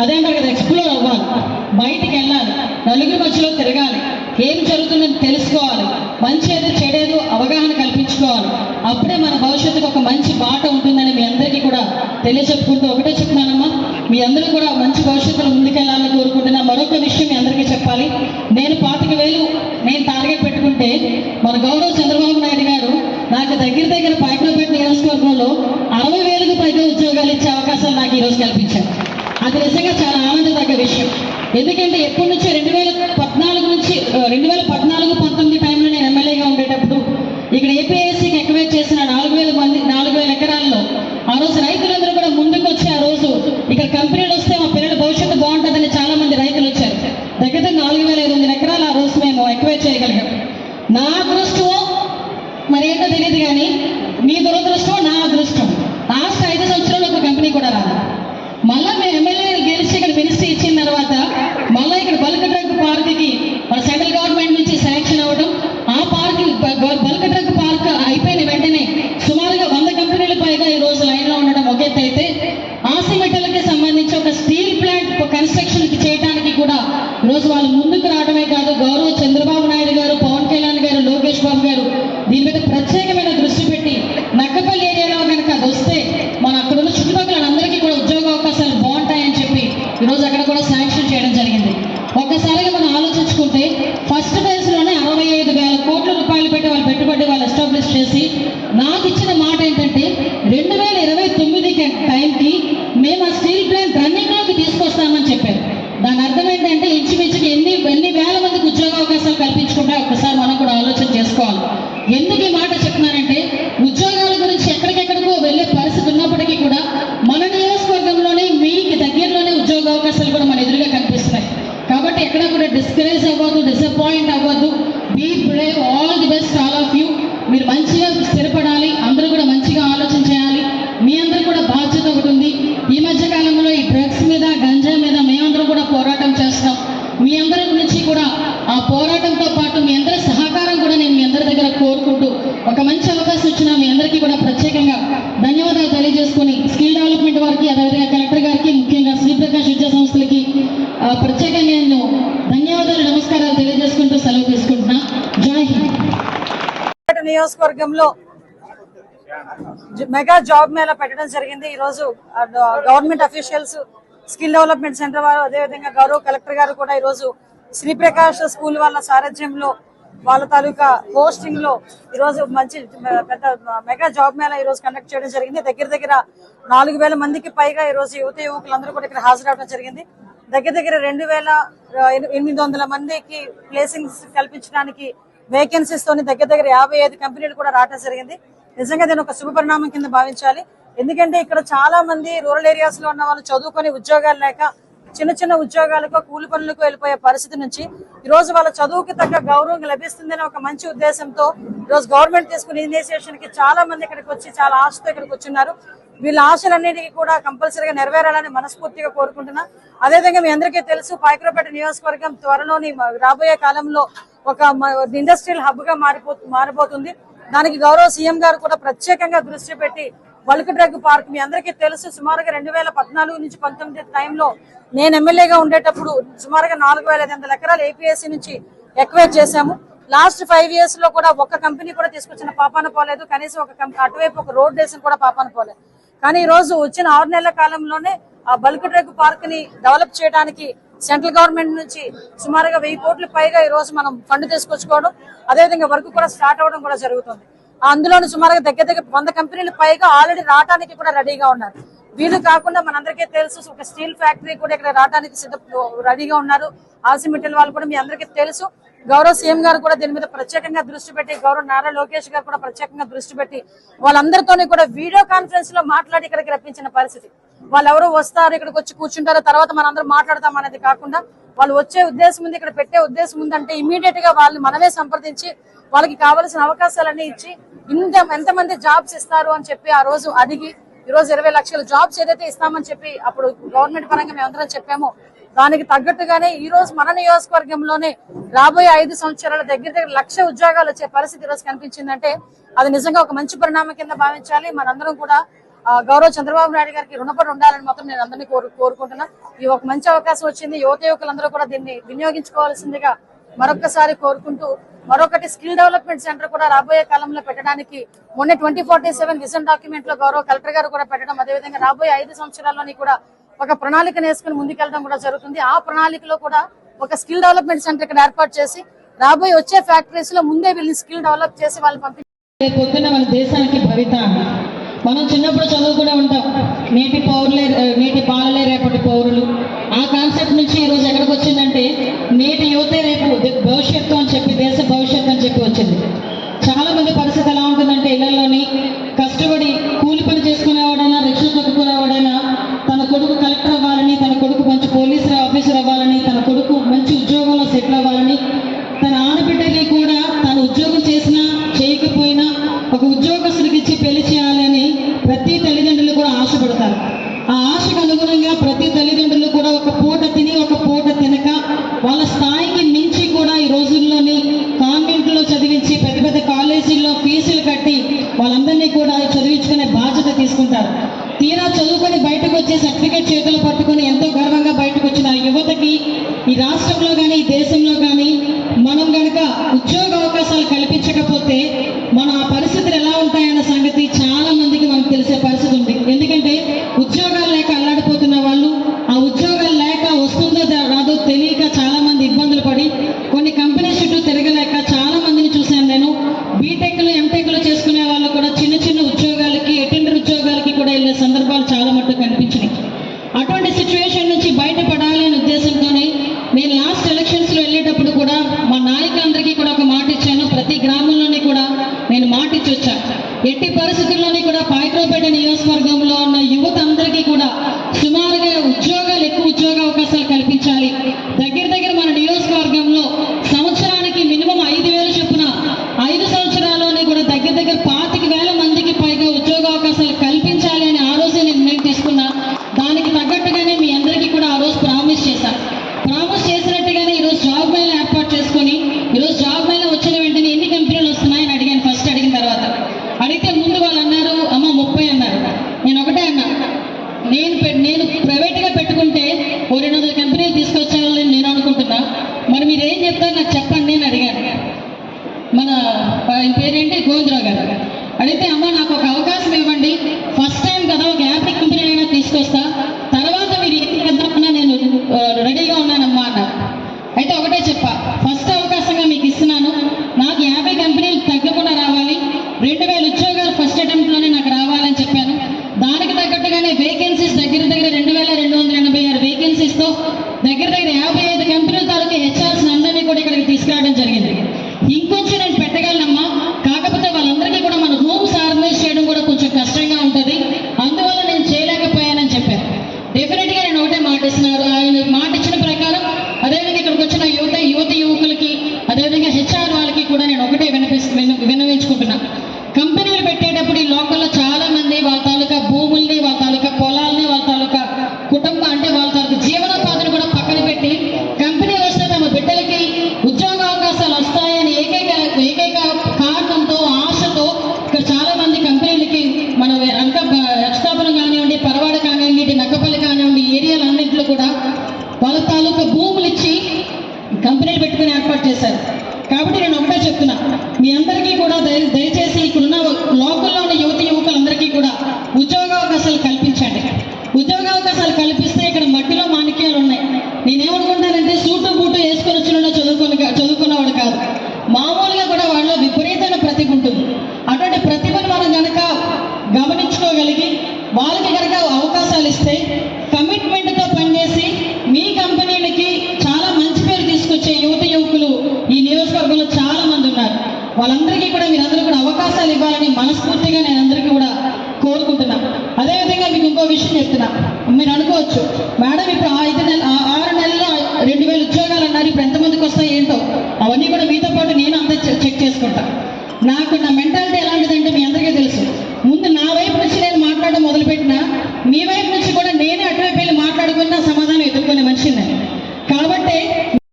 అదేంటారు కదా, ఎక్స్ప్లోర్ అవ్వాలి, బయటికి వెళ్ళాలి, నలుగురి మధ్యలో తిరగాలి, ఏం జరుగుతుందని తెలుసుకోవాలి, మంచి ఏదో చెడేదో అవగాహన కల్పించుకోవాలి. అప్పుడే మన భవిష్యత్తుకు ఒక మంచి బాట ఉంటుందని మీ అందరికీ కూడా తెలియచెప్పుకుంటూ ఒకటే చెప్తున్నానమ్మా, మీ అందరూ కూడా మంచి భవిష్యత్తులో ముందుకెళ్లాలని కోరుకుంటున్నా. మరొక విషయం మీ అందరికీ చెప్పాలి, నేను 25,000 నేను టార్గెట్ పెట్టుకుంటే మన గౌరవ చంద్రబాబు నాయుడు గారు నాకు దగ్గర పాయకులపేట నియోజకవర్గంలో 60,000కు పైగా ఉద్యోగాలు ఇచ్చే అవకాశాలు నాకు ఈరోజు కల్పించారు. అది నిజంగా చాలా ఆనందదగ్గ విషయం. ఎందుకంటే ఎప్పటి నుంచో 2014-19 టైంలో నేను ఎమ్మెల్యేగా ఉండేటప్పుడు ఇక్కడ ఏపీఎస్సీకి ఎక్వేట్ చేసిన 4,000 ఎకరాల్లో ఆ రోజు రైతులందరూ కూడా ముందుకు వచ్చి ఆ రోజు ఇక్కడ కంపెనీలు వస్తే మా పిల్లల భవిష్యత్తు బాగుంటుందని చాలా మంది రైతులు వచ్చారు. దగ్గర 4,500 ఎకరాలు ఆ రోజు మేము ఎక్వేట్ చేయగలిగాం. నా అదృష్టం మరి ఏంటో తెలియదు, కానీ మీ దురదృష్టం నా అదృష్టం. లాస్ట్ 5 సంవత్సరాలు ఒక కంపెనీ కూడా రాదు. మళ్ళీ మేము ఎమ్మెల్యే గెలిచి ఇక్కడ మినిస్ట్రీ ఇచ్చిన తర్వాత మళ్ళీ ఇక్కడ బల్క్ డ్రగ్ పార్క్కి మన సెంట్రల్ గవర్నమెంట్ నుంచి శాంక్షన్ అవ్వడం, ఆ పార్క్ బల్క్ డ్రగ్ పార్క్ అయిపోయిన వెంటనే సుమారుగా 100 కంపెనీల పైగా ఈ రోజు లైన్లో ఉండడం ఒక ఎత్తు అయితే, ఆసిమెటల్కి సంబంధించి ఒక స్టీల్ ప్లాంట్ కన్స్ట్రక్షన్కి చేయడానికి కూడా ఈరోజు వాళ్ళు ముందుకు రావడమే కాదు, గౌరవ చంద్రబాబు నాయుడు గారు, పవన్ కళ్యాణ్ గారు, లోకేష్ బాబు గారు దీని మీద ప్రత్యేకమైన దృష్టి పెట్టి నక్కపల్లి ఏరియాలో కనుక అది వస్తే మన అక్కడ ఉన్న చుట్టుపక్కల అందరికీ కూడా ఉద్యోగ అవకాశాలు బాగుంటాయని చెప్పి ఈరోజు అక్కడ కూడా శాంక్షన్ చేయడం జరిగింది. ఒక్కసారిగా మనం ఆలోచించుకుంటే ఫస్ట్ ఫేజ్లోనే 65,000 కోట్ల రూపాయలు పెట్టి వాళ్ళు పెట్టుబడి వాళ్ళు ఎస్టాబ్లిష్ చేసి నాకు ఇచ్చిన మాట ఏంటంటే 2029 టైంకి మేము ఆ స్టీల్ ప్లాంట్ రన్నింగ్లోకి తీసుకొస్తామని చెప్పారు. దాని అర్థం ఏంటంటే ఇంచుమించుకి ఎన్ని వేల మందికి ఉద్యోగ అవకాశాలు కల్పించుకుంటే ఒక్కసారి మనం కూడా ఆలోచన చేసుకోవాలి. ఎందుకు ఈ మాట చెప్తున్నానంటే, ఉద్యోగాల గురించి ఎక్కడికెక్కడికో వెళ్ళే పరిస్థితి ఉన్నప్పటికీ కూడా మన నియోజకవర్గంలోనే మీకు దగ్గరలోనే ఉద్యోగ అవకాశాలు కూడా మన ఎదురుగా కనిపిస్తున్నాయి. కాబట్టి ఎక్కడ కూడా డిస్కరేజ్ అవ్వద్దు, డిసప్పాయింట్ అవ్వద్దు. Be brave, all the best all of you. మీరు మంచిగా స్థిరపడాలి, అందరూ కూడా మంచిగా ఆలోచన చేయాలి. మీ అందరూ కూడా బాధ్యత ఒకటి ఉంది. ఈ మధ్య కాలంలో ఈ డ్రగ్స్ మీద, గంజా మీద మేమందరం కూడా పోరాటం చేస్తాం. మీ అందరి నుంచి కూడా ఆ పోరాటంతో పాటు మీ అందరి సహకారం కూడా నేను మీ అందరి దగ్గర కోరుకుంటూ ఒక మంచి అవకాశం ఇచ్చిన మీ అందరికీ కూడా ప్రత్యేకంగా ధన్యవాదాలు తెలియజేసుకుని, స్కిల్ డెవలప్మెంట్ వారికి, అదేవిధంగా కలెక్టర్ గారికి, ముఖ్యంగా శ్రీప్రకాష్ విద్యా సంస్థలకి ప్రత్యేకంగా నేను ధన్యవాదాలు, నమస్కారాలు తెలియజేసుకుంటూ సెలవు తీసుకుంటున్నా. జై హింద్. నియోజకవర్గంలో మెగా జాబ్ మేళా పెట్టడం జరిగింది. ఈ రోజు government officials, skill development centre వారు, అదేవిధంగా గౌరవ కలెక్టర్ గారు కూడా ఈ రోజు శ్రీప్రకాష్ స్కూల్ వాళ్ళ సారథ్యంలో వాళ్ళ తాలూకా హోస్టింగ్ లో ఈ రోజు మంచి పెద్ద మెగా జాబ్ మేళా ఈ రోజు కండక్ట్ చేయడం జరిగింది. దగ్గర 4,000 మందికి పైగా ఈ రోజు యువకులందరూ కూడా ఇక్కడ హాజరవడం జరిగింది. దగ్గర 2,800 మందికి ప్లేసింగ్స్ కల్పించడానికి వేకెన్సీస్ తోని దగ్గర 55 కంపెనీలు కూడా రావడం జరిగింది. నిజంగా దీని ఒక శుభ పరిణామం కింద భావించాలి. ఎందుకంటే ఇక్కడ చాలా మంది రూరల్ ఏరియాస్ లో ఉన్న వాళ్ళు చదువుకొని ఉద్యోగాలు లేక చిన్న ఉద్యోగాలకు, కూలి పనులకు వెళ్ళిపోయే పరిస్థితి నుంచి ఈ రోజు వాళ్ళ చదువుకి తగ్గ గౌరవం లభిస్తుందని ఒక మంచి ఉద్దేశంతో ఈ రోజు గవర్నమెంట్ తీసుకున్న ఇనిషియేషన్ కి చాలా మంది ఇక్కడికి వచ్చి చాలా ఆశతో ఇక్కడికి వచ్చిన్నారు. వీళ్ళ ఆశలన్నిటికీ కూడా కంపల్సరీగా నెరవేరాలని మనస్ఫూర్తిగా కోరుకుంటున్నా. అదేవిధంగా మీ అందరికీ తెలుసు, పాయకులపేట నియోజకవర్గం త్వరలోని రాబోయే కాలంలో ఒక ఇండస్ట్రియల్ హబ్ గా మారిపోతుంది. దానికి గౌరవ సీఎం గారు కూడా ప్రత్యేకంగా దృష్టి పెట్టి బల్క్ డ్రగ్ పార్క్, మీ అందరికీ తెలుసు, సుమారుగా 2014-19 టైంలో నేను ఎమ్మెల్యేగా ఉండేటప్పుడు సుమారుగా 4,500 ఎకరాలు ఏపీఎస్సీ నుంచి ఎక్వైర్ చేశాము. లాస్ట్ 5 years లో కూడా ఒక్క కంపెనీ కూడా తీసుకొచ్చిన పాపాన పోలేదు. కనీసం అటువైపు ఒక రోడ్ వేసిన కూడా పాపాన పోలేదు. కానీ ఈ రోజు వచ్చిన 6 నెలల కాలంలోనే ఆ బల్క్ డ్రగ్ పార్క్ ని డెవలప్ చేయడానికి సెంట్రల్ గవర్నమెంట్ నుంచి సుమారుగా 1,000 కోట్ల పైగా ఈ రోజు మనం ఫండ్ తీసుకొచ్చుకోవడం, అదేవిధంగా వర్క్ కూడా స్టార్ట్ అవ్వడం కూడా జరుగుతుంది. అందులోని సుమారుగా దగ్గర 100 కంపెనీల పైగా ఆల్రెడీ రావడానికి కూడా రెడీగా ఉన్నారు. వీళ్ళు కాకుండా మనందరికీ తెలుసు, ఒక స్టీల్ ఫ్యాక్టరీ కూడా ఇక్కడ రావడానికి రెడీగా ఉన్నారు. ఆసిమెటల్ వాళ్ళు కూడా మీ అందరికీ తెలుసు. గౌరవ సీఎం గారు కూడా దీని మీద ప్రత్యేకంగా దృష్టి పెట్టి, గౌరవ నారా లోకేష్ గారు కూడా ప్రత్యేకంగా దృష్టి పెట్టి వాళ్ళందరితోని కూడా వీడియో కాన్ఫరెన్స్ లో మాట్లాడి ఇక్కడికి రప్పించిన పరిస్థితి. వాళ్ళు ఎవరు వస్తారు, ఇక్కడికి వచ్చి కూర్చుంటారు, తర్వాత మనందరం మాట్లాడతాం అనేది కాకుండా వాళ్ళు వచ్చే ఉద్దేశం ఉంది, ఇక్కడ పెట్టే ఉద్దేశం ఉందంటే ఇమీడియట్ గా వాళ్ళని మనమే సంప్రదించి వాళ్ళకి కావాల్సిన అవకాశాలన్నీ ఇచ్చి ఎంతమంది జాబ్స్ ఇస్తారు అని చెప్పి ఆ రోజు అడిగి ఈ రోజు 20 లక్షల జాబ్స్ ఏదైతే ఇస్తామని చెప్పి అప్పుడు గవర్నమెంట్ పరంగా మేమందరం చెప్పామో దానికి తగ్గట్టుగానే ఈ రోజు మన నియోజకవర్గంలోనే రాబోయే 5 సంవత్సరాల దగ్గర 1,00,000 ఉద్యోగాలు వచ్చే పరిస్థితి ఈ రోజు కనిపించిందంటే అది నిజంగా ఒక మంచి పరిణామం కింద భావించాలి. మనందరం కూడా గౌరవ చంద్రబాబు నాయుడు గారికి రుణపడి ఉండాలని మాత్రం నేను అందరినీ కోరుకుంటున్నా. ఈ ఒక మంచి అవకాశం వచ్చింది, యువకులందరూ కూడా దీన్ని వినియోగించుకోవాల్సిందిగా మరొకసారి కోరుకుంటూ, మరొకటి స్కిల్ డెవలప్మెంట్ సెంటర్ కూడా రాబోయే కాలంలో పెట్టడానికి మొన్న 2047 విజన్ డాక్యుమెంట్ లో గౌరవ కలెక్టర్ గారు కూడా పెట్టడం, అదేవిధంగా రాబోయే 5 సంవత్సరాల్లోని కూడా ఒక ప్రణాళికను వేసుకుని ముందుకెళ్ళడం కూడా జరుగుతుంది. ఆ ప్రణాళికలో కూడా ఒక స్కిల్ డెవలప్మెంట్ సెంటర్ ఇక్కడ ఏర్పాటు చేసి రాబోయే వచ్చే ఫ్యాక్టరీస్ లో ముందే వీళ్ళని స్కిల్ డెవలప్ చేసి వాళ్ళు పంపి పొద్దున్న మన దేశానికి భవిత. మనం చిన్నప్పుడు చదువుకునే ఉంటాం, నేటి బాలలే రేపటి పౌరులు. ఆ కాన్సెప్ట్ నుంచి ఈరోజు ఎక్కడికి వచ్చిందంటే నేటి యువతే రేపు భవిష్యత్తు అని చెప్పి, దేశ భవిష్యత్తు అని చెప్పి వచ్చింది. చాలా మంది పరిస్థితి ఎలా ఉంటుందంటే ఇళ్లలోని కష్టపడి కూలి పని చేసుకునేవాడైనా, రిక్షా తొక్కుకునేవాడైనా తన కొడుకు కలెక్టర్ అవ్వాలని, తన కొడుకు మంచి పోలీస్ ఆఫీసర్ అవ్వాలని, తన కొడుకు మంచి ఉద్యోగంలో సెటిల్ అవ్వాలని, తన ఆడబిడ్డకి కూడా తను ఉద్యోగం చేసినా చేయకపోయినా ఒక ఉద్యోగస్తుడికి ఇచ్చి పెళ్లి చేయాలని ప్రతి తల్లిదండ్రులు కూడా ఆశపడతారు. ఆ ఆశకు అనుగుణంగా ప్రతి తల్లిదండ్రులు కూడా ఒక పూట తిని ఒక పూట తినక వాళ్ళ స్థాయికి మించి కూడా ఈ రోజుల్లోని కాన్వెంట్లో చదివించి పెద్ద పెద్ద కాలేజీల్లో ఫీజులు కట్టి వాళ్ళందరినీ కూడా చదివించుకునే బాధ్యత తీసుకుంటారు. తీరా చదువుకొని బయటకు వచ్చి సర్టిఫికేట్ చేతులు పట్టుకుని ఎంతో గర్వంగా బయటకు వచ్చిన యువతకి ఈ రాష్ట్రంలో కానీ ఈ దేశంలో కానీ మనం కనుక ఉద్యోగ అవకాశాలు కల్పించకపోతే మన ఆ పరిస్థితులు ఎలా ఉంటాయన్న సంగతి చాలా మందికి మనకు తెలిసే పరిస్థితి ఉంది. ఎందుకంటే ఉద్యోగాలు లేక అల్లాడిపోతున్న వాళ్ళు, ఆ ఉద్యోగాలు లేక వస్తుందో రాదో తెలియక చాలా మంది ఇబ్బందులు పడి కొన్ని కంపెనీ చుట్టూ తిరగలేక చాలా మందిని చూశాను నేను. బీటెక్లు ఎంటెక్లు చేసుకునే వాళ్ళు కూడా చిన్న చిన్న ఉద్యోగాలకి, అటెండర్ ఉద్యోగాలకి కూడా వెళ్ళే సందర్భాలు చాలా మట్టుకు కనిపించినాయి. అటువంటి సిచ్యువేషన్ నుంచి బయటపడాలి అనే ఉద్దేశంతోనే నేను లాస్ట్ ఎలక్షన్స్ లో వెళ్ళేటప్పుడు కూడా మా నాయకులందరికీ కూడా ఒక మాట ఇచ్చాను. ప్రతి గ్రామంలోని కూడా నేను మాట ఇచ్చి వచ్చాను. ఎట్టి పరిస్థితుల్లోని కూడా పాయక్రావుపేట నియోజకవర్గంలో ఉన్న యువత అందరికీ కూడా సుమారుగా ఎక్కువ ఉద్యోగ అవకాశాలు కల్పించాలి. దగ్గర మన నియోజకవర్గంలో సంవత్సరానికి మినిమం 5,000 చొప్పున 5 సంవత్సరాల్లోనే కూడా దగ్గర 25,000 మందికి పైగా ఉద్యోగ అవకాశాలు కల్పించాలి అని ఆ రోజే నేను తీసుకున్నా. దానికి తగ్గట్టుగానే మీ అందరికీ కూడా ఆ రోజు ప్రామిస్ చేసినట్టుగానే ఈరోజు జాబ్ మేళా ఏర్పాటు చేసుకొని, ఈరోజు జాబ్ మేళా వచ్చిన వెంటనే ఎన్ని కంపెనీలు వస్తున్నాయని అడిగాను. ఫస్ట్ అడిగిన తర్వాత అడిగితే ముందు వాళ్ళు అన్నారు, అమ్మ 30 అన్నారు. నేను ఒకటే అన్నా, నేను ప్రైవేట్గా పెట్టుకుంటే 200 కంపెనీలు తీసుకొచ్చాలని నేను అనుకుంటున్నా, మరి మీరు ఏం చెప్తారు నాకు చెప్పండి నేను అడిగాను. మన పేరేంటి గోవిందరావు గారు అడిగితే, అమ్మ నాకు ఒక అవకాశం ఇవ్వండి, ఫస్ట్ టైం కదా ఒక 50 కంపెనీలైనా తీసుకొస్తా, తర్వాత మీరు ఏం చేద్దామన్నా నేను రెడీగా ఉన్నానమ్మా అన్నారు. అయితే ఒకటే చెప్పా, ఫస్ట్ అవకాశంగా మీకు ఇస్తున్నాను, నాకు 50 కంపెనీలు తగ్గకుండా రావాలి, 2,000 ఉద్యోగాలు ఫస్ట్ అటెంప్ట్లోనే నాకు రావాలని చెప్పాను. దానికి తగ్గట్టుగానే వేకెన్సీస్ దగ్గర 2,286 వేకెన్సీస్తో దగ్గర 55 కంపెనీల తాలూకు హెచ్ఆర్స్ అందరినీ కూడా ఇక్కడికి తీసుకురావడం జరిగింది. ఇంకొంచెం నేను పెట్టగలనమ్మా, కాకపోతే వాళ్ళందరికీ కూడా మన రూమ్స్ ఆర్గనైజ్ చేయడం కూడా కొంచెం కష్టంగా ఉంటుంది, అందువల్ల నేను చేయలేకపోయానని చెప్పాను. డెఫినెట్గా నేను ఒకటే మాట ఇస్తున్నారు. ఆయన మాట ఇచ్చిన ప్రకారం అదేవిధంగా ఇక్కడికి వచ్చిన యువకులకి అదేవిధంగా హెచ్ఆర్ వాళ్ళకి కూడా నేను ఒకటే విన్నవించుకుంటున్నా. కంపెనీలు పెట్టేటప్పుడు ఈ లోకల్లో చాలా మంది వాళ్ళ తాలూకా భూముల్ని, వాళ్ళ తాలూకా పొలాల్ని, వాళ్ళ తాలూకా కుటుంబం అంటే వాళ్ళ తాలూకా జీవనోపాధిని కూడా పక్కన పెట్టి కంపెనీ వస్తే తమ బిడ్డలకి ఉద్యోగ అవకాశాలు వస్తాయని ఏకైక కారణంతో, ఆశతో ఇక్కడ చాలా మంది కంపెనీలకి మన రక్షాపురం కానివ్వండి, పరవాడ కానివ్వండి, ఇటు నక్కపల్లి కానివ్వండి, ఏరియాలన్నింటిలో కూడా వాళ్ళ తాలూకా భూములు ఇచ్చి కంపెనీలు పెట్టుకుని ఏర్పాటు చేశారు. కాబట్టి నేను ఒకటే చెప్తున్నా, మీ అందరికీ కూడా దయచేసి ఇక్కడున్న లోకల్లో ఉన్న యువకులందరికీ కూడా ఉద్యోగ అవకాశాలు కల్పించండి. ఉద్యోగ అవకాశాలు కల్పిస్తే ఇక్కడ మట్టిలో మాణిక్యాలు ఉన్నాయి. నేనేమనుకుంటానంటే సూటు బూటు వేసుకొని వచ్చిన చదువుకున్నవాడు కాదు, మామూలుగా కూడా వాళ్ళలో విపరీతమైన ప్రతిభ ఉంటుంది. అటువంటి ప్రతిభను మనం కనుక గమనించుకోగలిగి వాళ్ళకి కనుక అవకాశాలు ఇస్తే కమిట్మెంట్తో పనిచేసి మీ కంపెనీలకి చాలా మంచి పేరు తీసుకొచ్చే యువకులు ఈ నియోజకవర్గంలో చాలా మంది ఉన్నారు. వాళ్ళందరికీ కూడా మీరందరూ కూడా అవకాశాలు ఇవ్వాలని మనస్ఫూర్తిగా నేను అందరికీ కూడా కోరుకుంటున్నా. అదేవిధంగా మీకు ఇంకో విషయం చెప్తున్నా. మీరు అనుకోవచ్చు, మేడం ఇప్పుడు 6 నెలల్లో 2,000 ఉద్యోగాలు అన్నారు, ఇప్పుడు ఎంతమందికి వస్తాయి ఏంటో, అవన్నీ కూడా మీతో పాటు నేను అంతా చెక్ చేసుకుంటా. నాకు నా మెంటాలిటీ ఎలాంటిదంటే మీ అందరికీ తెలుసు. ముందు నా వైపు నుంచి నేను మాట్లాడడం మొదలుపెట్టినా, మీ వైపు